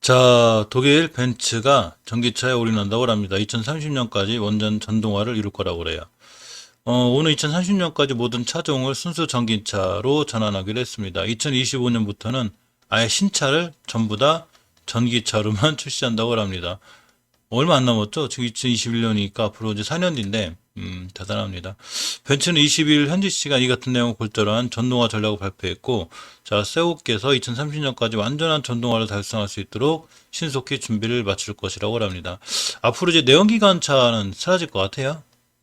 자, 독일 벤츠가 전기차에 올인한다고 합니다. 2030년까지 완전 전동화를 이룰 거라고 그래요. 오늘 2030년까지 모든 차종을 순수 전기차로 전환하기로 했습니다. 2025년부터는 아예 신차를 전부 다 전기차로만 출시한다고 합니다. 얼마 안 남았죠? 지금 2021년이니까 앞으로 이제 4년 뒤인데, 대단합니다. 벤츠는 20일 현지 시간 이 같은 내용을 골자로 전동화 전략을 발표했고, 자, 세우께서 2030년까지 완전한 전동화를 달성할 수 있도록 신속히 준비를 마칠 것이라고 합니다. 앞으로 이제 내연기관 차는 사라질 것 같아요.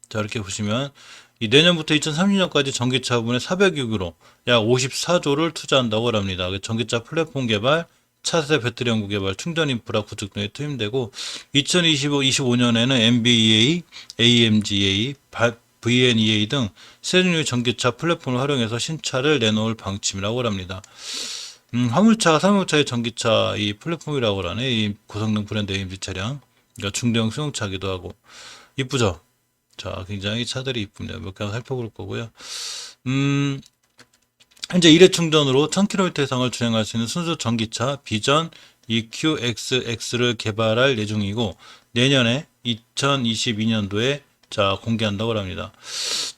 자, 이렇게 보시면, 이 내년부터 2030년까지 전기차 부문에 406으로 약 54조를 투자한다고 합니다. 전기차 플랫폼 개발, 차세 배터리 연구 개발, 충전 인프라 구축 등에 투입되고 2025년에는 MBEA, AMGA, VNEA 등 세 종류의 전기차 플랫폼을 활용해서 신차를 내놓을 방침이라고 합니다. 화물차가商用차의 전기차 이 플랫폼이라고 하네. 이 고성능 브랜드 AMG 차량, 그러니까 중대형 승용차기도 하고 이쁘죠. 자, 굉장히 차들이 이쁩니다. 몇 개 살펴볼 거고요. 현재 일회 충전으로 1000km 이상을 주행할 수 있는 순수 전기차 비전 EQXX를 개발할 예정이고 내년에 2022년도에 자 공개한다고 합니다.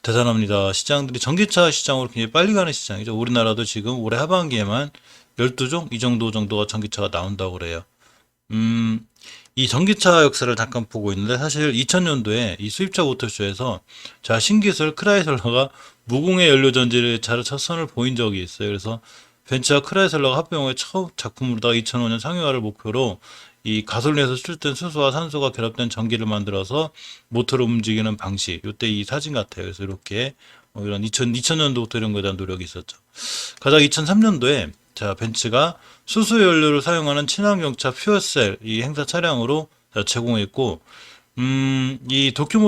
대단합니다. 시장들이 전기차 시장으로 굉장히 빨리 가는 시장이죠. 우리나라도 지금 올해 하반기에만 12종 이 정도가 전기차가 나온다고 그래요. 이 전기차 역사를 잠깐 보고 있는데 사실 2000년도에 이 수입차 모터쇼에서 자 신기술 크라이슬러가 무공해 연료 전지의 차를 첫 선을 보인 적이 있어요. 그래서 벤츠와 크라이슬러가 합병해 첫 작품으로다가 2005년 상용화를 목표로 이 가솔린에서 수출된 수소와 산소가 결합된 전기를 만들어서 모터를 움직이는 방식. 이때 이 사진 같아요. 그래서 이렇게 이런 2000년도부터 이런 거에 대한 노력이 있었죠. 가장 2003년도에 자 벤츠가 수소 연료를 사용하는 친환경차 퓨어셀 이 행사 차량으로 제공했고 이 도쿄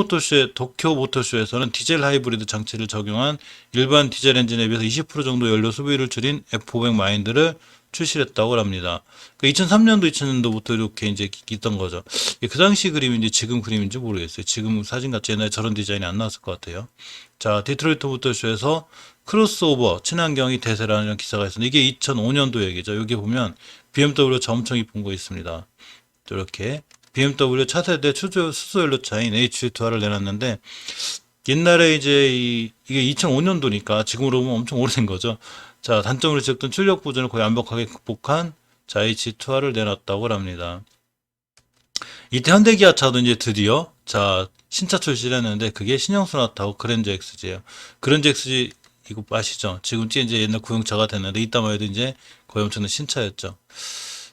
모터쇼에서는 디젤 하이브리드 장치를 적용한 일반 디젤 엔진에 비해서 20% 정도 연료 소비를 줄인 F500 마인드를 출시했다고 합니다. 그러니까 2003년도, 2000년도부터 이렇게 이제 있던 거죠. 그 당시 그림인지 지금 그림인지 모르겠어요. 지금 사진 같이 옛날에 저런 디자인이 안 나왔을 것 같아요. 자, 디트로이트 모터쇼에서 크로스오버 친환경이 대세라는 이런 기사가 있었는데 이게 2005년도 얘기죠. 여기 보면 BMW 차 엄청 이쁜 거 있습니다. 이렇게 BMW 차세대 수소연료차인 H2를 내놨는데 옛날에 이제 이게 2005년도니까 지금으로 보면 엄청 오래된 거죠. 자, 단점으로 지적된 출력 부진을 거의 완벽하게 극복한 자 H2를 내놨다고 합니다. 이때 현대기아차도 이제 드디어 자 신차 출시를 했는데 그게 신형 소나타하고 그랜저 XG예요. 그랜저 XG 이거 아시죠? 지금 이제 옛날 구형차가 됐는데 이따만 해도 이제 거의 엄청난 신차였죠.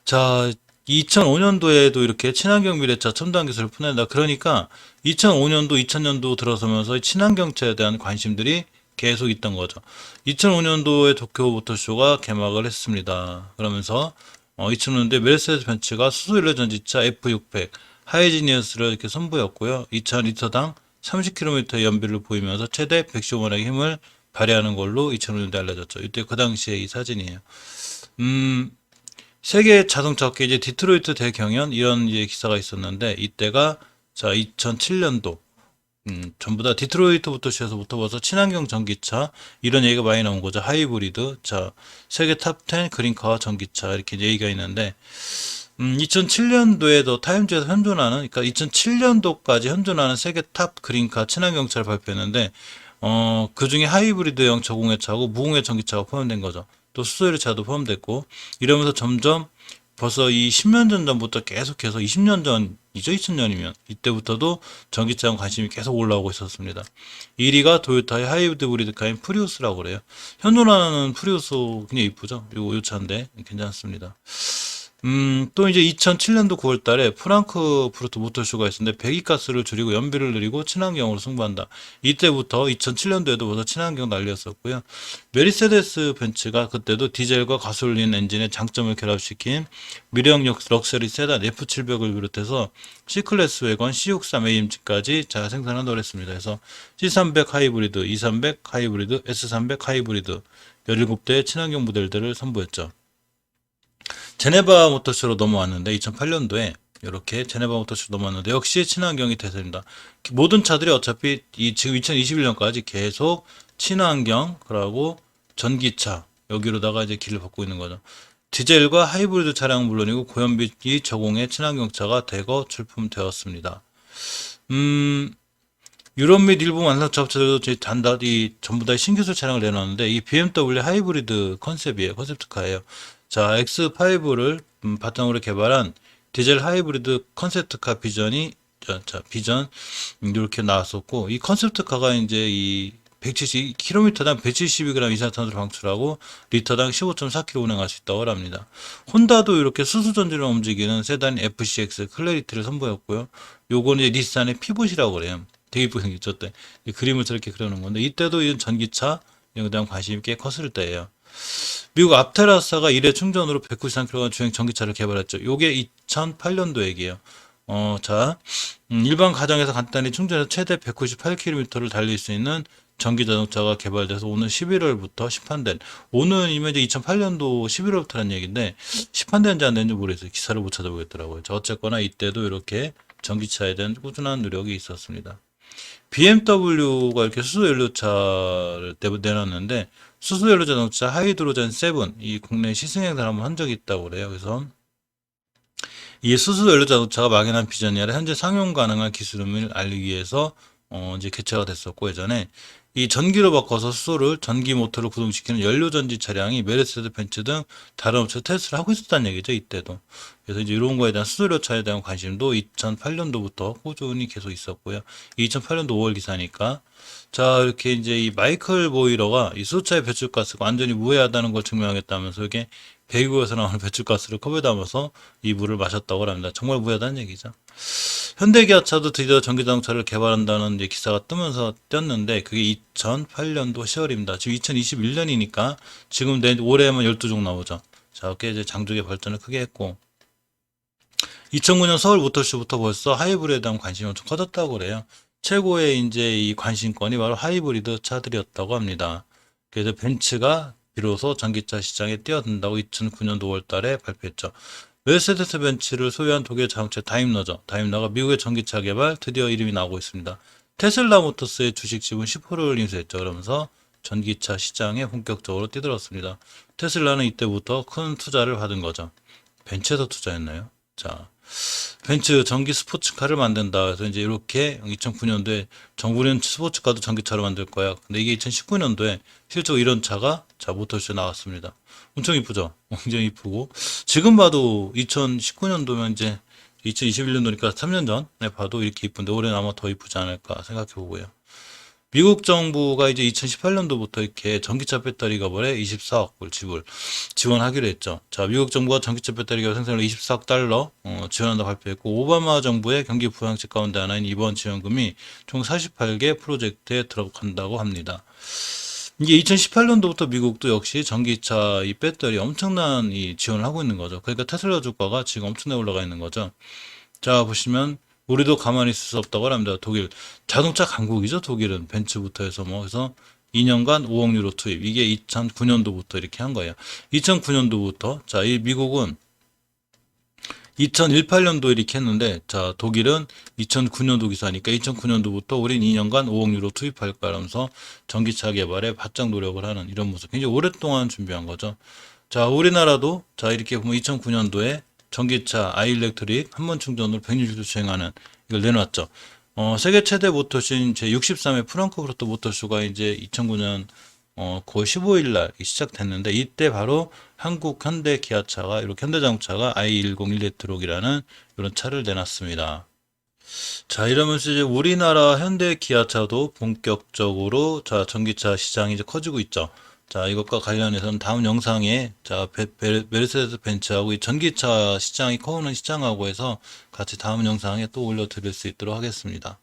자, 2005년도에도 이렇게 친환경 미래차 첨단 기술을 푸낸다. 그러니까 2005년도, 2000년도 들어서면서 친환경차에 대한 관심들이 계속 있던 거죠. 2005년도에 도쿄 모터쇼가 개막을 했습니다. 그러면서 2005년도에 메르세데스 벤츠가 수소연료 전지차 F600 하이지니어스를 이렇게 선보였고요. 2000리터당 30km의 연비를 보이면서 최대 115마력의 힘을 발휘하는 걸로 2005년도에 알려졌죠. 이때 그 당시에 이 사진이에요. 세계 자동차 업계 이제 디트로이트 대경연 이런 이제 기사가 있었는데 이때가 자 2007년도 전부 다 디트로이트부터 시작해서부터 벌써 친환경 전기차 이런 얘기가 많이 나온 거죠. 하이브리드 자 세계 탑10 그린카와 전기차 이렇게 얘기가 있는데 2007년도에도 타임즈에서 현존하는 그러니까 2007년도까지 현존하는 세계 탑 그린카 친환경차를 발표했는데 그 중에 하이브리드형 저공해차하고 무공해 전기차가 포함된 거죠. 또 수소연료차도 포함됐고 이러면서 점점 벌써 이 10년 전부터 계속해서 20년 전이죠. 2000년이면 이때부터도 전기차에 관심이 계속 올라오고 있었습니다. 1위가 도요타의 하이브리드카인 프리우스라고 그래요. 현존하는 프리우스 굉장히 이쁘죠. 요 차인데 괜찮습니다. 또 이제 2007년도 9월 달에 프랑크푸르트 모터쇼가 있었는데 배기가스를 줄이고 연비를 늘리고 친환경으로 승부한다. 이때부터 2007년도에도 벌써 친환경 난리였었고요. 메르세데스 벤츠가 그때도 디젤과 가솔린 엔진의 장점을 결합시킨 미래형 럭셔리 세단 F700을 비롯해서 C클래스 외관 C63 AMG까지 잘 생산한다고 했습니다. 그래서 C300 하이브리드, E300 하이브리드, S300 하이브리드 17대의 친환경 모델들을 선보였죠. 제네바 모터쇼로 넘어왔는데 2008년도에 이렇게 제네바 모터쇼로 넘어왔는데 역시 친환경이 대세입니다. 모든 차들이 어차피 지금 2021년까지 계속 친환경 그리고 전기차 여기로다가 이제 길을 걷고 있는 거죠. 디젤과 하이브리드 차량은 물론이고 고연비기 저공해 친환경차가 대거 출품되었습니다. 유럽 및 일부 완성차 업체들도 단단히 전부 다 신기술 차량을 내놨는데 이 BMW 하이브리드 컨셉이에요. 컨셉트카예요. 자, X5를 바탕으로 개발한 디젤 하이브리드 컨셉트카 비전이 비전 이렇게 나왔었고 이 컨셉트카가 이제 이 170km당 172g 이산화탄소를 방출하고 리터당 15.4km 운행할 수 있다고 합니다. 혼다도 이렇게 수소 전지로 움직이는 세단 FCX 클래리티를 선보였고요. 요거는 이제 닛산의 피봇이라고 그래요. 되게 이쁘게 생겼죠. 때 그림을 저렇게 그려놓은 건데 이때도 이런 전기차 이런 거에 대한 관심이 꽤 컸을 때예요. 미국 앞테라스가 1회 충전으로 193km 주행 전기차를 개발했죠. 요게 2008년도 얘기예요. 일반 가정에서 간단히 충전해서 최대 198km를 달릴 수 있는 전기 자동차가 개발돼서 오는 11월부터 시판된, 오는이면 이제 2008년도 11월부터라는 얘기인데 시판된지 안 된지 모르겠어요. 기사를 못 찾아보겠더라고요. 어쨌거나 이때도 이렇게 전기차에 대한 꾸준한 노력이 있었습니다. BMW가 이렇게 수소연료차를 내놨는데 수소연료 자동차 하이드로젠 7, 이 국내 시승행사를 한번 한 적이 있다고 그래요. 그래서 이 수소연료 자동차가 막연한 비전이 아니라 현재 상용 가능한 기술임을 알리기 위해서 이제 개최가 됐었고, 예전에 이 전기로 바꿔서 수소를 전기 모터를 구동시키는 연료전지 차량이 메르세데스 벤츠 등 다른 업체에서 테스트를 하고 있었다는 얘기죠. 이때도. 그래서 이제 이런 거에 대한 수소연료차에 대한 관심도 2008년도부터 꾸준히 계속 있었고요. 2008년도 5월 기사니까. 자, 이렇게 이제 이 마이클 보이러가 이 수소차의 배출가스가 완전히 무해하다는 걸 증명하겠다면서 이게 배구에서 나오는 배출가스를 컵에 담아서 이 물을 마셨다고 합니다. 정말 무해하다는 얘기죠. 현대기아차도 드디어 전기자동차를 개발한다는 이제 기사가 뜨면서 떴는데 그게 2008년도 10월입니다. 지금 2021년이니까 지금 올해만 12종 나오죠. 자, 꽤 이제 장족의 발전을 크게 했고 2009년 서울 모터쇼부터 벌써 하이브리드에 대한 관심이 엄청 커졌다고 그래요. 최고의 이제 이 관심권이 바로 하이브리드 차들이었다고 합니다. 그래서 벤츠가 비로소 전기차 시장에 뛰어든다고 2009년도 5월 달에 발표했죠. 메르세데스 벤츠를 소유한 독일 자동차 다임러죠. 다임러가 미국의 전기차 개발 드디어 이름이 나오고 있습니다. 테슬라 모터스의 주식 지분 10%를 인수했죠. 그러면서 전기차 시장에 본격적으로 뛰들었습니다. 테슬라는 이때부터 큰 투자를 받은 거죠. 벤츠에서 투자했나요? 자, 벤츠 전기 스포츠카를 만든다. 그래서 이제 이렇게 2009년도에 정부는 스포츠카도 전기차로 만들 거야. 근데 이게 2019년도에 실제로 이런 차가 모터쇼에 나왔습니다. 엄청 이쁘죠? 굉장히 이쁘고. 지금 봐도 2019년도면 이제 2021년도니까 3년 전에 봐도 이렇게 이쁜데 올해는 아마 더 이쁘지 않을까 생각해 보고요. 미국 정부가 이제 2018년도부터 이렇게 전기차 배터리 가벌에 24억 불 지원하기로 했죠. 자, 미국 정부가 전기차 배터리 가벌 생산을 24억 달러 지원한다고 발표했고, 오바마 정부의 경기 부양책 가운데 하나인 이번 지원금이 총 48개 프로젝트에 들어간다고 합니다. 이게 2018년도부터 미국도 역시 전기차 이 배터리 엄청난 이 지원을 하고 있는 거죠. 그러니까 테슬라 주가가 지금 엄청나게 올라가 있는 거죠. 자, 보시면 우리도 가만히 있을 수 없다고 합니다. 독일 자동차 강국이죠. 독일은 벤츠부터 해서 그래서 2년간 5억 유로 투입. 이게 2009년도부터 이렇게 한 거예요. 2009년도부터 자, 이 미국은 2018년도 이렇게 했는데, 자, 독일은 2009년도 기사니까 2009년도부터 우린 2년간 5억 유로 투입할 거라면서 전기차 개발에 바짝 노력을 하는 이런 모습. 굉장히 오랫동안 준비한 거죠. 자, 우리나라도 자, 이렇게 보면 2009년도에 전기차 아이일렉트릭 한번 충전으로 160도 주행하는 이걸 내놨죠. 세계 최대 모터쇼인 제63회 프랑크푸르트 모터쇼가 이제 2009년 9월 15일 날 시작됐는데 이때 바로 한국 현대 기아차가 이렇게 현대자동차가 i10 일렉트록이라는 이런 차를 내놨습니다. 자, 이러면서 이제 우리나라 현대 기아차도 본격적으로 자, 전기차 시장이 이제 커지고 있죠. 자, 이것과 관련해서는 다음 영상에 자, 메르세데스 벤츠하고 이 전기차 시장이 커오는 시장하고 해서 같이 다음 영상에 또 올려드릴 수 있도록 하겠습니다.